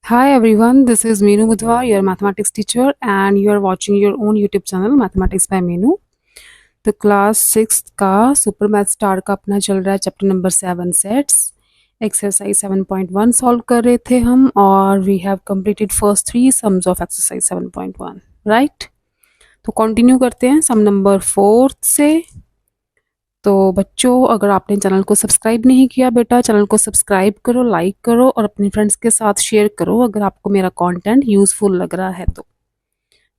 Hi everyone, this is Meenu Budhwa, your mathematics teacher, and you are watching your own YouTube channel Mathematics by Meenu. तो class 6 का super math star का अपना चल रहा है chapter number 7 sets exercise 7.1 solve कर रहे थे हम और we have completed first 3 sums of exercise 7.1 right. तो कंटिन्यू करते हैं सम नंबर 4 से। तो बच्चों अगर आपने चैनल को सब्सक्राइब नहीं किया बेटा चैनल को सब्सक्राइब करो, लाइक करो और अपने फ्रेंड्स के साथ शेयर करो अगर आपको मेरा कंटेंट यूजफुल लग रहा है तो।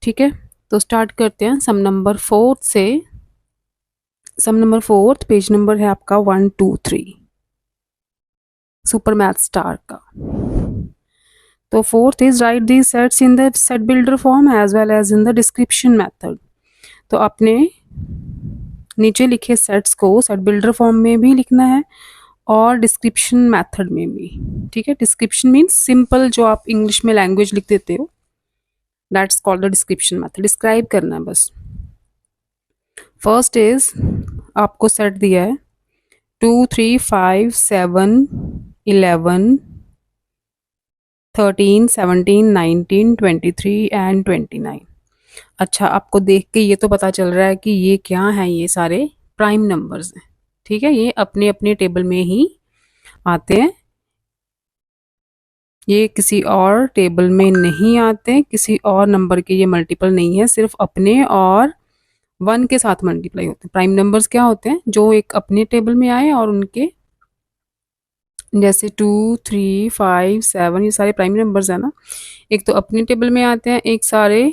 ठीक है, तो स्टार्ट करते हैं सम नंबर 4 से। सम नंबर 4 पेज नंबर है आपका 123 सुपर मैथ स्टार का। तो fourth is write the sets in the set builder form as well as in the description method. तो अपने नीचे लिखे सेट्स को सेट बिल्डर फॉर्म में भी लिखना है और डिस्क्रिप्शन मेथड में भी। ठीक है, डिस्क्रिप्शन मीन्स सिंपल जो आप इंग्लिश में लैंग्वेज लिख देते हो, that's called the description method. Describe करना है बस। फर्स्ट इज आपको सेट दिया है 2 3 5 7 11 13 17 19 23 एंड 29। अच्छा, आपको देख के ये तो पता चल रहा है कि ये क्या है, ये सारे प्राइम नंबर्स हैं। ठीक है, ये अपने अपने टेबल में ही आते हैं, ये किसी और टेबल में नहीं आते, किसी और नंबर के ये मल्टीपल नहीं है, सिर्फ अपने और 1 के साथ मल्टीप्लाई होते हैं। प्राइम नंबर्स क्या होते हैं, जो एक अपने टेबल में आए और उनके जैसे 2 3 5 7 ये सारे प्राइम नंबर्स है ना, एक तो अपने टेबल में आते हैं, एक सारे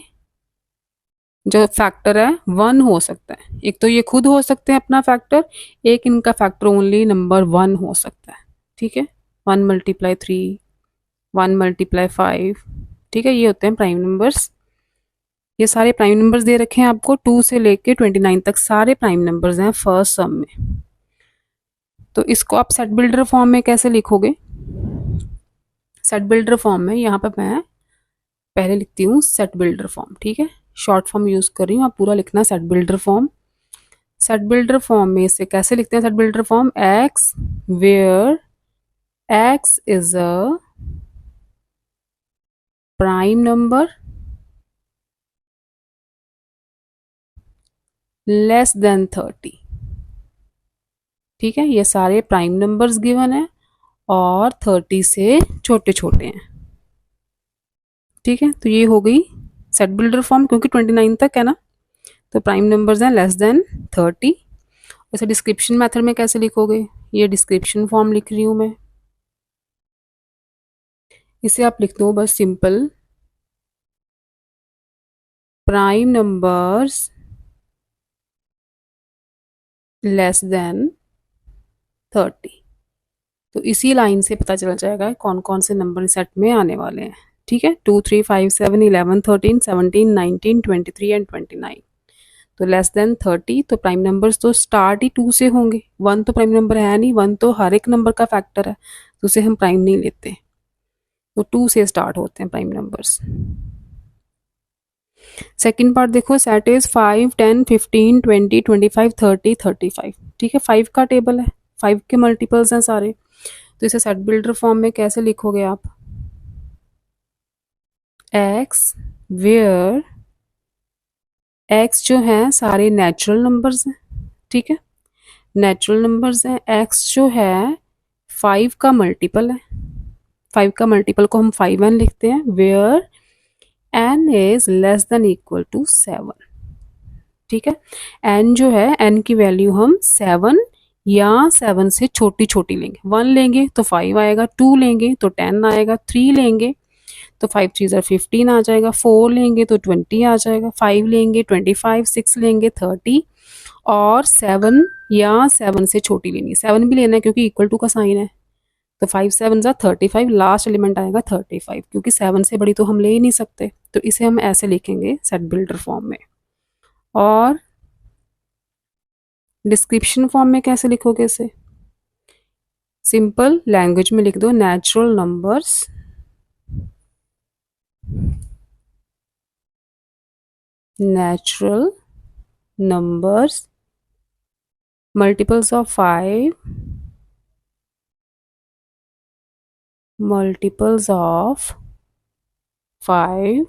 जो फैक्टर है 1 हो सकता है, एक तो ये खुद हो सकते हैं अपना फैक्टर, एक इनका फैक्टर ओनली नंबर 1 हो सकता है। ठीक है, 1 मल्टीप्लाई 3 1 मल्टीप्लाई 5। ठीक है, ये होते हैं प्राइम नंबर्स। ये सारे प्राइम नंबर्स दे रखे हैं आपको 2 से लेके 29 तक सारे प्राइम नंबर्स हैं फर्स्ट सम में। तो इसको आप सेट बिल्डर फॉर्म में कैसे लिखोगे? सेट बिल्डर फॉर्म में यहाँ पर मैं पहले लिखती हूँ सेट बिल्डर फॉर्म। ठीक है, शॉर्ट फॉर्म यूज कर रही हूँ, आप पूरा लिखना set builder form. Set builder form में इसे कैसे लिखते हैं? Set builder form x where x is a prime number less than 30। ठीक है, ये सारे प्राइम नंबर्स गिवन है और 30 से छोटे छोटे हैं। ठीक है, तो ये हो गई सेट बिल्डर फॉर्म, क्योंकि 29 तक है ना, तो प्राइम नंबर्स हैं लेस देन 30। वैसे डिस्क्रिप्शन मेथड में कैसे लिखोगे? ये डिस्क्रिप्शन फॉर्म लिख रही हूँ मैं, इसे आप लिख दो बस simple prime numbers less than 30। तो इसी लाइन से पता चल जाएगा कौन कौन से नंबर सेट में आने वाले हैं। ठीक है, 2 3 5 7 11 13 17 19 23 एंड 29। तो लेस देन 30, तो प्राइम नंबर्स तो स्टार्ट ही 2 से होंगे, 1 तो प्राइम नंबर है नहीं, 1 तो हर एक नंबर का फैक्टर है, तो उसे हम प्राइम नहीं लेते, तो 2 से स्टार्ट होते हैं प्राइम नंबर्स। सेकेंड पार्ट देखो, सेट इज 5 10 15 20 25 30 35। ठीक है, 5 का टेबल है, 5 के मल्टीपल्स हैं सारे, तो इसे सेट बिल्डर फॉर्म में कैसे लिखोगे आप? एक्स वेयर एक्स जो है सारे नेचुरल नंबर्स हैं। ठीक है, नेचुरल नंबर्स हैं, एक्स जो है 5 का मल्टीपल है, 5 का मल्टीपल को हम 5n लिखते हैं, where n is less than equal to 7। ठीक है, n जो है n की वैल्यू हम 7 या 7 से छोटी छोटी लेंगे, 1 लेंगे तो 5 आएगा, 2 लेंगे तो 10 आएगा, 3 लेंगे तो 5 3 15 आ जाएगा, 4 लेंगे तो 20 आ जाएगा, 5 लेंगे 25, 6 लेंगे 30 और 7 या 7 से छोटी लेनी है, 7 भी लेना है क्योंकि इक्वल टू का साइन है, तो 5 7 35, लास्ट एलिमेंट आएगा 35, क्योंकि 7 से बड़ी तो हम ले ही नहीं सकते, तो इसे हम ऐसे लिखेंगे सेट बिल्डर फॉर्म में। और डिस्क्रिप्शन फॉर्म में कैसे लिखोगे इसे? सिंपल लैंग्वेज में लिख दो, natural numbers natural numbers multiples of 5 multiples of 5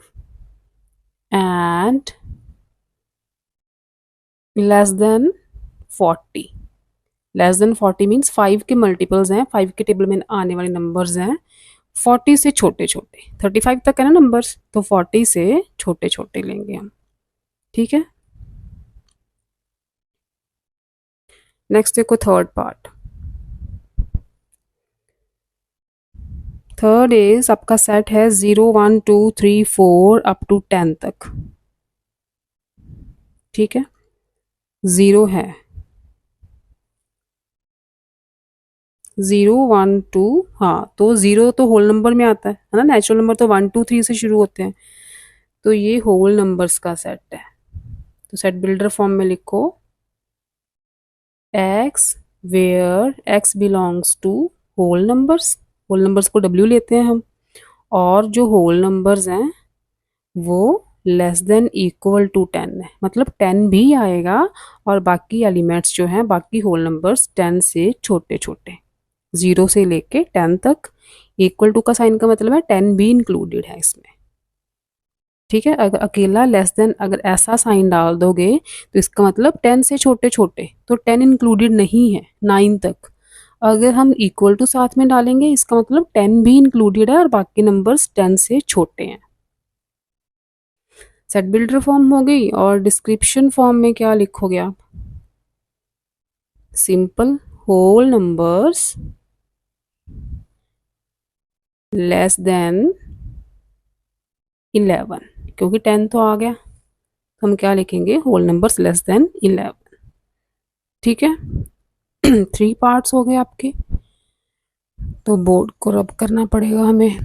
and less than 40। Less than 40 means 5 के मल्टीपल्स हैं, 5 के टेबल में आने वाले नंबर्स हैं 40 से छोटे छोटे। 35 तक है ना नंबर्स, तो 40 से छोटे छोटे लेंगे हम। ठीक है, नेक्स्ट देखो थर्ड पार्ट। थर्ड इज आपका सेट है 0 1 2 3 4 अप टू 10 तक। ठीक है, 0 है, 0 1 2, हाँ तो 0 तो होल नंबर में आता है ना, नेचुरल नंबर तो 1 2 3 से शुरू होते हैं, तो ये होल नंबर्स का सेट है। तो सेट बिल्डर फॉर्म में लिखो x where x belongs to whole numbers. Whole numbers को w लेते हैं हम, और जो होल नंबर्स हैं वो लेस देन इक्वल टू 10 है, मतलब 10 भी आएगा और बाकी एलिमेंट्स जो हैं, बाकी होल नंबर्स 10 से छोटे छोटे, 0 से लेके 10 तक। इक्वल टू का साइन का मतलब है 10 भी इंक्लूडेड है इसमें। ठीक है, अगर अकेला लेस देन अगर ऐसा साइन डाल दोगे तो इसका मतलब 10 से छोटे छोटे, तो 10 इंक्लूडेड नहीं है 9 तक। अगर हम इक्वल टू साथ में डालेंगे इसका मतलब 10 भी इंक्लूडेड है और बाकी नंबर्स 10 से छोटे हैं। सेट बिल्डर फॉर्म हो गई, और डिस्क्रिप्शन फॉर्म में क्या लिखोगे आप? Simple whole numbers less than 11, क्योंकि 10 तो आ गया, तो हम क्या लिखेंगे? Whole numbers less than 11। ठीक है, 3 पार्ट्स हो गए आपके, तो बोर्ड को रब करना पड़ेगा हमें।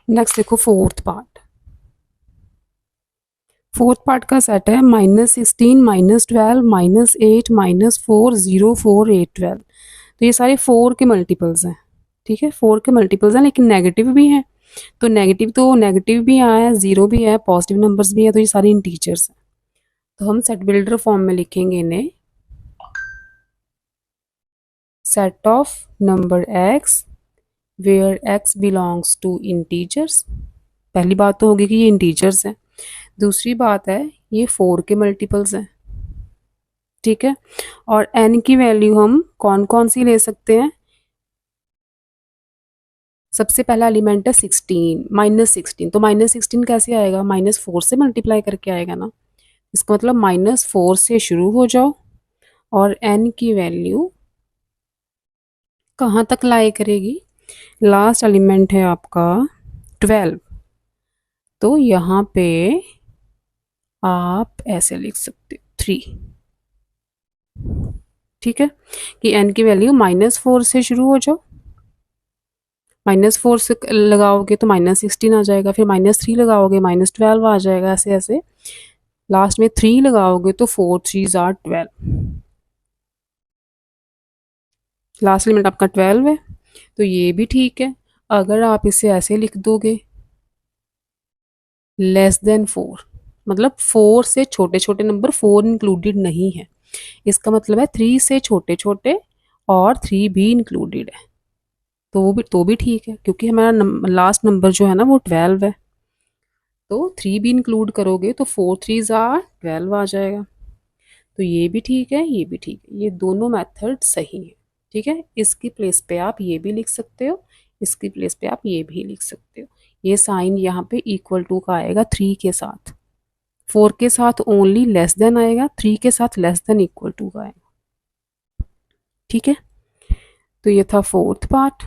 नेक्स्ट देखो फोर्थ पार्ट। फोर्थ पार्ट का सेट है -16 -12 -8 -4 0 4 8 12। तो ये सारे 4 के मल्टीपल्स हैं। ठीक है, 4 के मल्टीपल्स हैं, लेकिन नेगेटिव भी हैं, तो नेगेटिव भी है, 0 भी है, पॉजिटिव नंबर्स भी है, तो ये सारे इंटीजर्स हैं। तो हम सेट बिल्डर फॉर्म में लिखेंगे इन्हें set of number x where x belongs to integers. पहली बात तो होगी कि ये इंटीजर्स हैं, दूसरी बात है ये 4 के मल्टीपल्स हैं। ठीक है, और n की वैल्यू हम कौन कौन सी ले सकते हैं? सबसे पहला एलिमेंट है 16 -16, तो -16 कैसे आएगा? -4 से मल्टीप्लाई करके आएगा ना, इसका मतलब -4 से शुरू हो जाओ और n की वैल्यू कहाँ तक लाई करेगी? लास्ट एलिमेंट है आपका 12, तो यहाँ पे आप ऐसे लिख सकते हो 3। ठीक है, कि n की वैल्यू -4 से शुरू हो जाओ, -4 से लगाओगे तो -16 आ जाएगा, फिर -3 लगाओगे -12 आ जाएगा, ऐसे ऐसे लास्ट में 3 लगाओगे तो 4 3s are 12। लास्ट एलिमेंट आपका 12 है, तो ये भी ठीक है। अगर आप इसे ऐसे लिख दोगे लेस देन 4, मतलब 4 से छोटे छोटे नंबर 4 इंक्लूडेड नहीं है, इसका मतलब है 3 से छोटे छोटे और 3 भी इंक्लूडेड है, तो भी ठीक है, क्योंकि हमारा लास्ट नंबर जो है ना वो 12 है, तो 3 भी इंक्लूड करोगे तो 4 3s are 12 आ जाएगा। तो ये भी ठीक है, ये भी ठीक है, ये दोनों मेथड सही है। ठीक है, इसकी प्लेस पे आप ये भी लिख सकते हो, इसकी प्लेस पे आप ये भी लिख सकते हो। ये साइन यहाँ पे इक्वल टू का आएगा 3 के साथ, 4 के साथ ओनली लेस देन आएगा, 3 के साथ लेस देन इक्वल टू का आएगा। ठीक है, तो ये था फोर्थ पार्ट।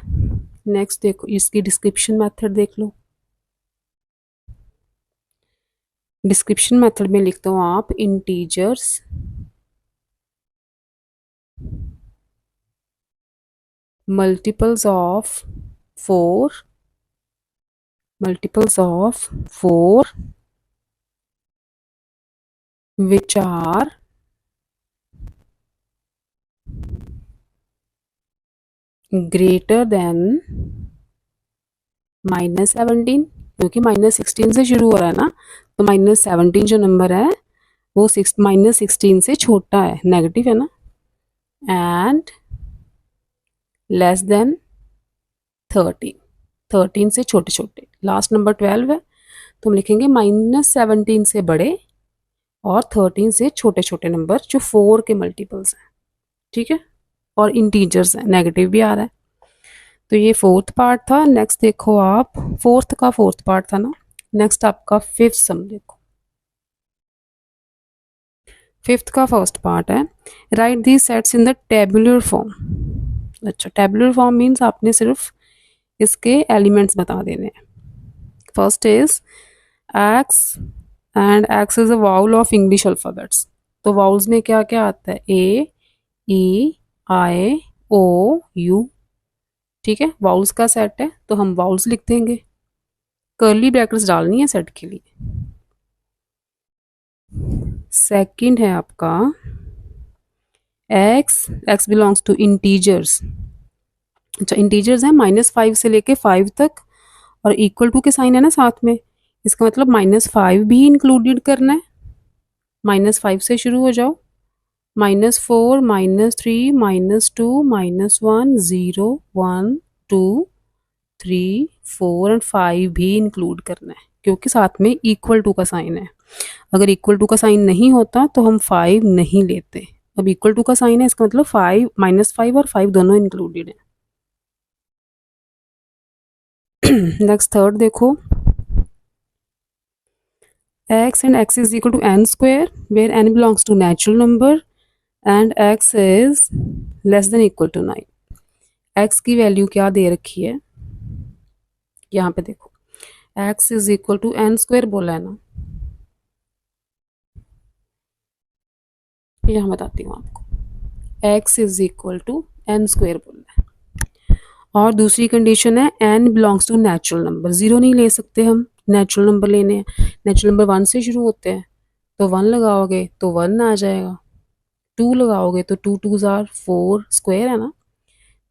नेक्स्ट देखो, इसकी डिस्क्रिप्शन मेथड देख लो। डिस्क्रिप्शन मेथड में लिखते हो आप integers multiples of 4 which are greater than -17, क्योंकि -16 से शुरू हो रहा है ना, तो -17 जो नंबर है वो -16 से छोटा है, नेगेटिव है ना, एंड लेस देन 13। 13 से छोटे छोटे, लास्ट नंबर 12 है तो हम लिखेंगे -17 से बड़े और 13 से छोटे छोटे नंबर जो 4 के मल्टीपल्स हैं, ठीक है, और इंटीजर्स हैं, नेगेटिव भी आ रहा है। तो ये फोर्थ पार्ट था। नेक्स्ट देखो आप, फोर्थ पार्ट था ना, नेक्स्ट आपका फिफ्थ सम देखो। फिफ्थ का फर्स्ट पार्ट है, right the sets in the tabular form. अच्छा, टेबुलर फॉर्म मीन्स आपने सिर्फ इसके एलिमेंट्स बता देने हैं। First is x, and x is a vowel of English alphabets. तो वाउल्स में क्या क्या आता है, ए, ई, आई, ओ, यू, ठीक है, वाउल्स का सेट है तो हम वाउल्स लिख देंगे, कर्ली ब्रैकेट्स डालनी है सेट के लिए। सेकंड है आपका x, x belongs to integers. अच्छा, इंटीजर्स है -5 से लेके 5 तक, और इक्वल टू के साइन है ना साथ में, इसका मतलब -5 भी इंक्लूडेड करना है। -5 से शुरू हो जाओ, -4, -3, -2, -1, 0, 1, 2, 3, 4 एंड 5 भी इंक्लूड करना है, क्योंकि साथ में इक्वल टू का साइन है। अगर इक्वल टू का साइन नहीं होता तो हम 5 नहीं लेते। अब इक्वल टू का साइन है, इसका मतलब 5, -5 और 5 दोनों इंक्लूडेड है। नेक्स्ट थर्ड देखो, x and x is equal to n square where n belongs to natural number and x is less than equal to 9। x की वैल्यू क्या दे रखी है, यहाँ पे देखो, x is equal to n square बोला है ना, यहाँ बताती हूँ आपको, x is equal to n square बोला है। और दूसरी कंडीशन है n belongs to natural number, zero नहीं ले सकते हम, नेचुरल नंबर लेने हैं। नेचुरल नंबर 1 से शुरू होते हैं, तो 1 लगाओगे तो 1 आ जाएगा, 2 लगाओगे तो 2 2 जार 4 स्क्वायर है ना,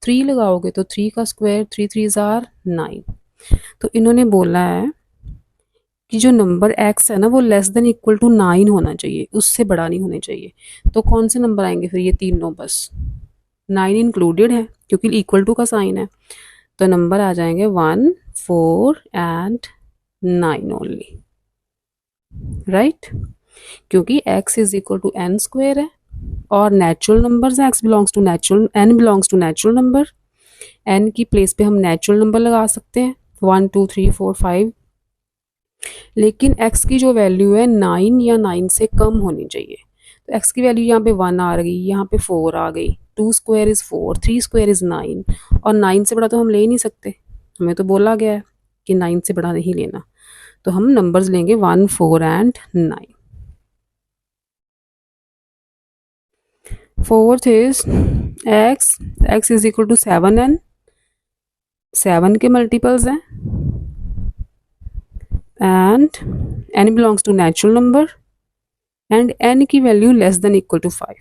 3 लगाओगे तो 3 का स्क्वायर, 3 3 जार 9। तो इन्होंने बोला है कि जो नंबर x है ना वो लेस देन इक्वल टू 9 होना चाहिए, उससे बड़ा नहीं होना चाहिए। तो कौन से नंबर आएंगे फिर, ये तीनों, बस 9 इंक्लूडेड है क्योंकि इक्वल टू का साइन है, तो नंबर आ जाएंगे 1, 4 एंड 9 ओनली, राइट, क्योंकि x is equal to n square है और नेचुरल नंबर्स है, x belongs to natural, n belongs to natural number, n की प्लेस पे हम नेचुरल नंबर लगा सकते हैं 1 2 3 4 5, लेकिन x की जो वैल्यू है 9 या 9 से कम होनी चाहिए। तो x की वैल्यू यहाँ पे 1 आ गई, यहाँ पे 4 आ गई, 2 स्क्वायर इज 4, 3 स्क्वायर इज 9, और 9 से बड़ा तो हम ले ही नहीं सकते, हमें तो बोला गया है कि 9 से बड़ा नहीं लेना, तो हम नंबर्स लेंगे 1, 4 and 9। Fourth is x, x is equal to 7n, 7 के मल्टीपल्स हैं, and n belongs to natural number and n की value less than equal to 5,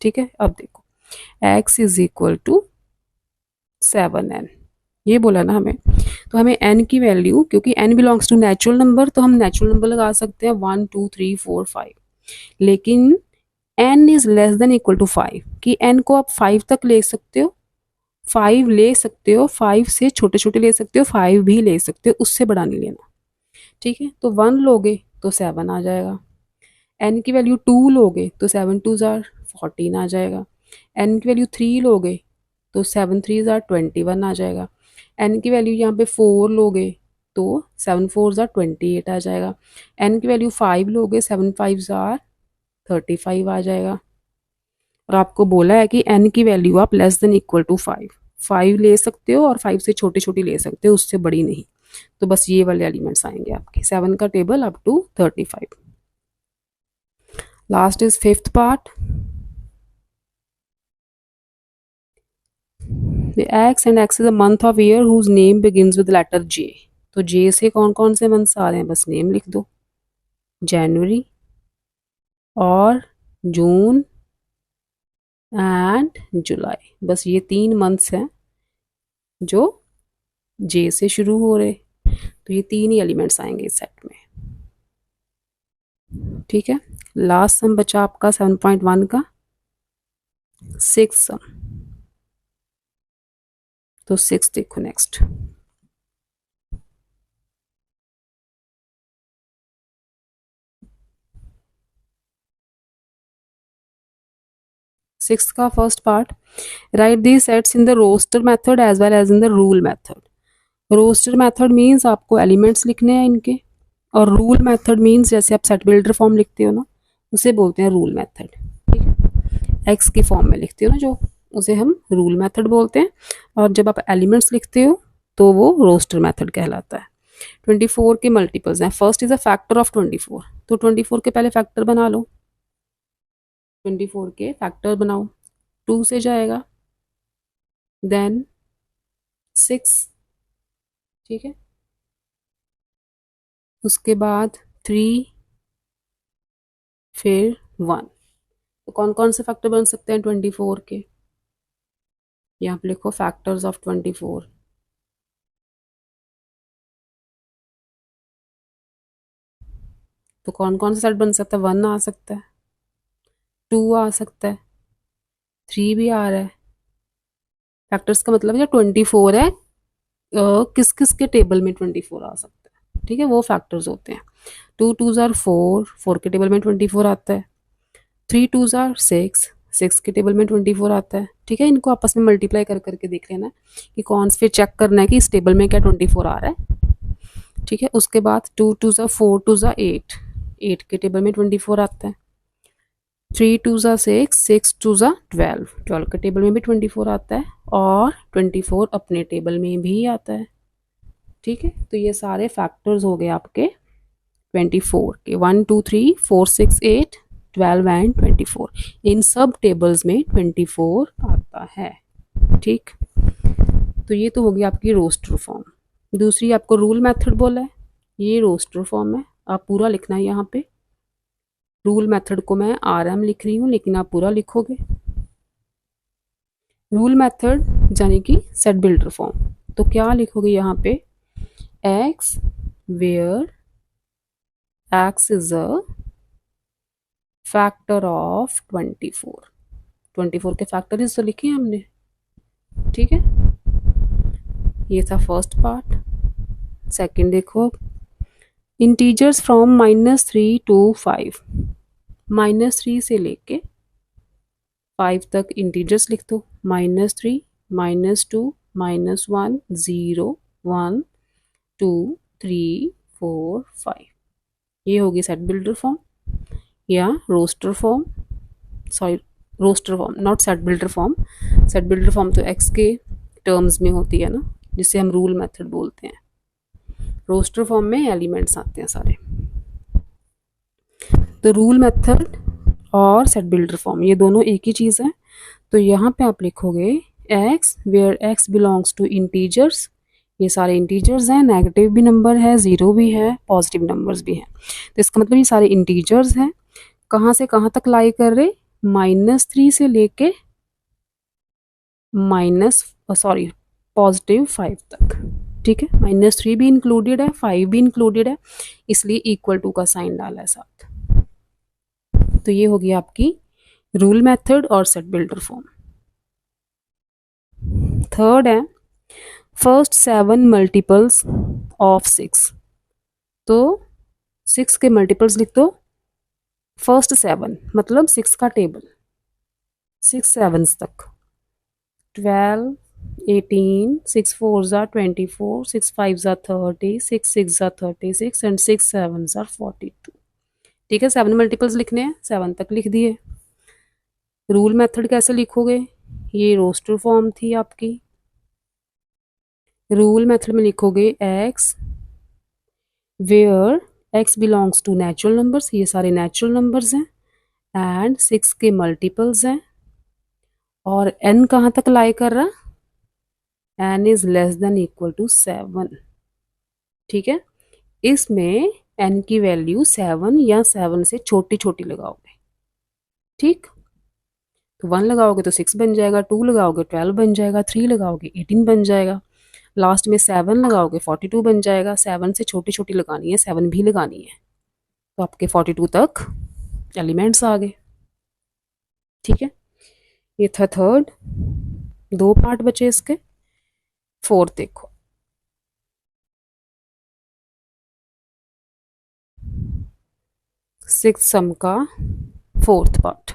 ठीक है। अब देखो x is equal to 7n, ये बोला ना हमें, तो हमें n की वैल्यू, क्योंकि n belongs to natural number तो हम नेचुरल नंबर लगा सकते हैं 1 2 3 4 5, लेकिन n is less than equal to 5, कि n को आप 5 तक ले सकते हो, 5 ले सकते हो, 5 से छोटे छोटे ले सकते हो, 5 भी ले सकते हो, उससे बड़ा नहीं लेना, ठीक है। तो 1 लोगे तो 7 आ जाएगा, n की वैल्यू 2 लोगे तो 7 2 जार 14 आ जाएगा, n की वैल्यू 3 लोगे तो 7 3 जार 21 आ जाएगा, n की वैल्यू यहाँ पे 4 लोगे तो 7 4 जार 28 आ जाएगा, n की वैल्यू 5 लोगे 7 5 जार 35 आ जाएगा। और आपको बोला है कि n की वैल्यू आप लेस देन इक्वल टू 5, 5 ले सकते हो और 5 से छोटी छोटी ले सकते हो, उससे बड़ी नहीं। तो बस ये वाले एलिमेंट्स आएंगे आपके 7 का table up to 35। Last is fifth part, x and x is a month of year whose name begins with letter J। तो J से कौन कौन से मंथ्स आ रहे हैं, बस नेम लिख दो, जनवरी और जून एंड जुलाई, बस ये 3 मंथ्स हैं जो J से शुरू हो रहे, तो ये 3 ही एलिमेंट्स आएंगे इस सेट में, ठीक है। लास्ट सम बचा आपका 7.1 का सिक्स सम, तो 6 देखो नेक्स्ट। सिक्स का first part, right the sets in the roster method as well as in the rule method. Roster method means आपको एलिमेंट्स लिखने हैं इनके, और रूल मेथड मीन्स जैसे आप सेट बिल्डर फॉर्म लिखते हो ना, उसे बोलते हैं रूल मेथड। ठीक है, एक्स की फॉर्म में लिखते हो ना जो, उसे हम रूल मेथड बोलते हैं, और जब आप एलिमेंट्स लिखते हो तो वो रोस्टर मेथड कहलाता है। 24 के मल्टीपल्स हैं, first is a factor of 24, तो 24 के पहले फैक्टर बना लो, 24 के फैक्टर बनाओ, 2 से जाएगा, देन 6, ठीक है, उसके बाद 3, फिर 1। तो कौन कौन से फैक्टर बन सकते हैं 24 के, यहाँ पे लिखो फैक्टर्स ऑफ 24। तो कौन कौन सा सेट बन सकता है, 1 आ सकता है, 2 आ सकता है, 3 भी आ रहा है। फैक्टर्स का मतलब है 24 है, किस किस के टेबल में 24 आ सकता है, ठीक है, वो फैक्टर्स होते हैं। 2 2 जार 4, 4 के टेबल में 24 आता है। 3 2 जार 6, 6 के टेबल में 24 आता है। ठीक है, इनको आपस में मल्टीप्लाई कर करके देख लेना कि कौन से, फिर चेक करना है कि इस टेबल में क्या 24 आ रहा है। ठीक है, उसके बाद 2 2 जार 4 2 जार 8, 8 के टेबल में 24 आता है। 3 2 जार 6, 6 2 जार 12, 12 के टेबल में भी 24 आता है, और 24 अपने टेबल में भी आता है। ठीक है, तो ये सारे फैक्टर्स हो गए आपके 24 के, 1 2 3 4 6 8 12 एंड 24, इन सब टेबल्स में 24 आता है। ठीक, तो ये तो होगी आपकी रोस्टर फॉर्म। दूसरी आपको रूल मेथड बोला है, ये रोस्टर फॉर्म है, आप पूरा लिखना है यहाँ पे। रूल मेथड को मैं RM लिख रही हूँ, लेकिन आप पूरा लिखोगे। रूल मेथड यानी कि सेट बिल्डर फॉर्म, तो क्या लिखोगे यहाँ पे, x where x is a factor of 24, 24 के फैक्टर्स तो लिखे हैं हमने। ठीक है, ये था फर्स्ट पार्ट। सेकंड देखो, इंटीजर्स फ्रॉम -3 to 5, -3 से लेके 5 तक इंटीजर्स लिख दो, -3 -2 -1 0 1 2 3 4 5, ये होगी सेट बिल्डर फॉर्म या roster form, sorry roster form not set builder form. Set builder form तो एक्स के टर्म्स में होती है ना, जिसे हम रूल मेथड बोलते हैं। रोस्टर फॉर्म में एलिमेंट्स आते हैं सारे। तो रूल मेथड और सेट बिल्डर फॉर्म ये दोनों एक ही चीज़ है। तो यहाँ पे आप लिखोगे x where x belongs to integers, ये सारे इंटीजर्स हैं, नेगेटिव भी नंबर है, ज़ीरो भी है, पॉजिटिव नंबर्स भी हैं। तो इसका मतलब ये सारे इंटीजर्स हैं। कहाँ से कहाँ तक लाई कर रहे, -3 से लेके +5 तक। ठीक है, -3 भी इंक्लूडेड है, 5 भी इंक्लूडेड है, इसलिए इक्वल टू का साइन डाला है साथ। तो ये होगी आपकी रूल मेथड और सेट बिल्डर फॉर्म। थर्ड है फर्स्ट 7 मल्टीपल्स ऑफ 6, तो 6 के मल्टीपल्स लिख दो, फर्स्ट 7 मतलब 6 का टेबल, 6 7 तक, 12 18 6 4 ज़ा 24 6 5 ज़ा 30 6 6 ज़ा 36 एंड 6 7 ज़ा 42। ठीक है, 7 मल्टीपल्स लिखने हैं, 7 तक लिख दिए। रूल मेथड कैसे लिखोगे, ये रोस्टर फॉर्म थी आपकी। रूल मेथड में लिखोगे x where x belongs to natural numbers, ये सारे नेचुरल नंबर्स हैं, एंड 6 के मल्टीपल्स हैं, और n कहाँ तक लाई कर रहा, n is less than equal to 7। ठीक है, इसमें n की वैल्यू 7 या 7 से छोटी छोटी लगाओगे। ठीक, तो 1 लगाओगे तो 6 बन जाएगा, 2 लगाओगे 12 बन जाएगा, 3 लगाओगे 18 बन जाएगा, लास्ट में 7 लगाओगे 42 बन जाएगा। 7 से छोटी छोटी लगानी है, 7 भी लगानी है, तो आपके 42 तक एलिमेंट्स आ गए। ठीक है, ये था थर्ड, 2 पार्ट बचे इसके। फोर्थ देखो, सिक्स सम का fourth part.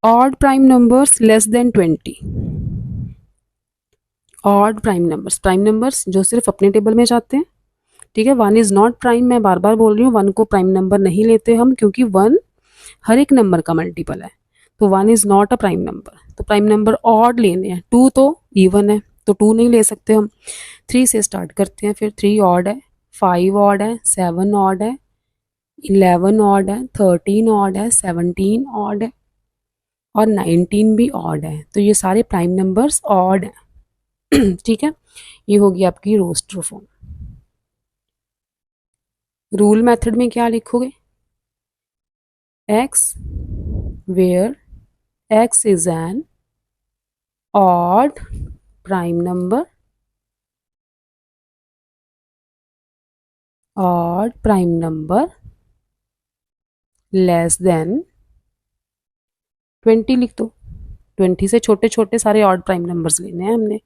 Odd prime numbers less than 20। Odd prime numbers जो सिर्फ अपने टेबल में जाते हैं, ठीक है। वन इज नॉट प्राइम, मैं बार बार बोल रही हूँ, वन को प्राइम नंबर नहीं लेते हम, क्योंकि वन हर एक नंबर का मल्टीपल है, तो one is not a prime number. तो प्राइम नंबर ऑड लेने हैं। टू तो इवन है, तो टू नहीं ले सकते हम। थ्री से स्टार्ट करते हैं, फिर थ्री ऑड है, फाइव ऑड है, सेवन ऑड है, 11 ऑड है, 13 ऑड है, 17 ऑड है और 19 भी ऑड है। तो ये सारे प्राइम नंबर्स ऑड हैं। ठीक है, ये होगी आपकी रोस्टर फॉर्म। रूल मेथड में क्या लिखोगे? x where x is an odd prime number, odd prime number less than 20 लिख दो। 20 से छोटे छोटे सारे ऑड प्राइम नंबर्स लेने हैं हमने,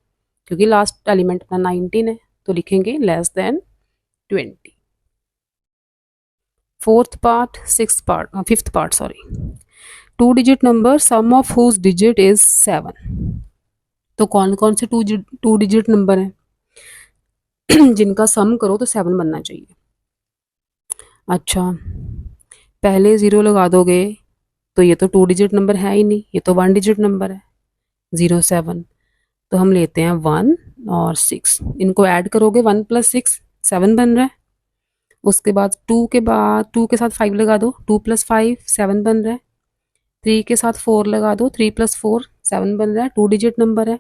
क्योंकि लास्ट एलिमेंट अपना 19 है, तो लिखेंगे less than 20। Fifth part sorry. Two digit number sum of whose digit is 7। तो कौन कौन से टू डिजिट नंबर हैं जिनका सम करो तो 7 बनना चाहिए? अच्छा, पहले ज़ीरो लगा दोगे तो ये तो टू डिजिट नंबर है ही नहीं, ये तो वन डिजिट नंबर है, 0 7। तो हम लेते हैं 1 और 6, इनको ऐड करोगे 1 + 6 7 बन रहा है। उसके बाद टू के साथ 5 लगा दो, 2 + 5 7 बन रहा है। 3 के साथ 4 लगा दो, 3 + 4 7 बन रहा है, टू डिजिट नंबर है।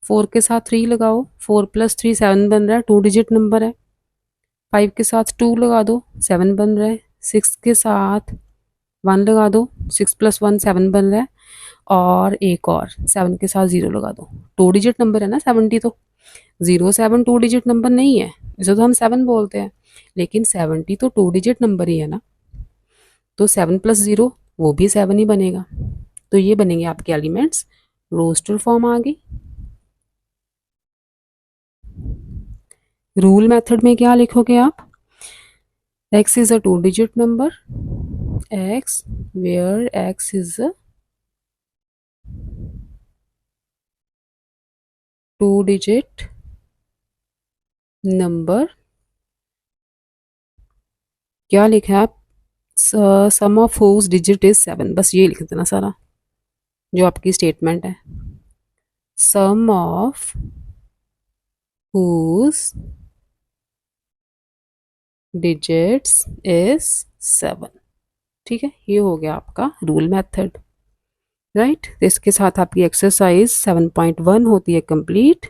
4 के साथ 3 लगाओ, 4 + 3 7 बन रहा है, टू डिजिट नंबर है। 5 के साथ 2 लगा दो, 7 बन रहा है। 6 के साथ 1 लगा दो, 6 + 1 7 बन रहा है। और एक और 7 के साथ 0 लगा दो, टू डिजिट नंबर है ना 70। तो 0 7 टू डिजिट नंबर नहीं है, इसे तो हम 7 बोलते हैं, लेकिन 70 तो टू डिजिट नंबर ही है ना, तो 7 + 0 वो भी 7 ही बनेगा। तो ये बनेंगे आपके एलिमेंट्स। रोस्टर फॉर्म आ गई। रूल मेथड में क्या लिखोगे आप? x is a two digit number, x where x is a two digit number। क्या लिखा है आप? सम ऑफ हुज डिजिट इज 7, बस ये लिख देना सारा जो आपकी स्टेटमेंट है। सम ऑफ हुज डिजिट्स इज 7। ठीक है, ये हो गया आपका रूल मेथड, राइट। तो इसके साथ आपकी एक्सरसाइज 7.1 होती है कंप्लीट।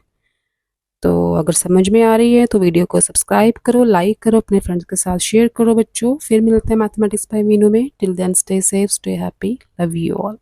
तो अगर समझ में आ रही है तो वीडियो को सब्सक्राइब करो, लाइक करो, अपने फ्रेंड्स के साथ शेयर करो बच्चों। फिर मिलते हैं मैथमेटिक्स बाय मीनू में। Till then stay safe, stay happy, love you all.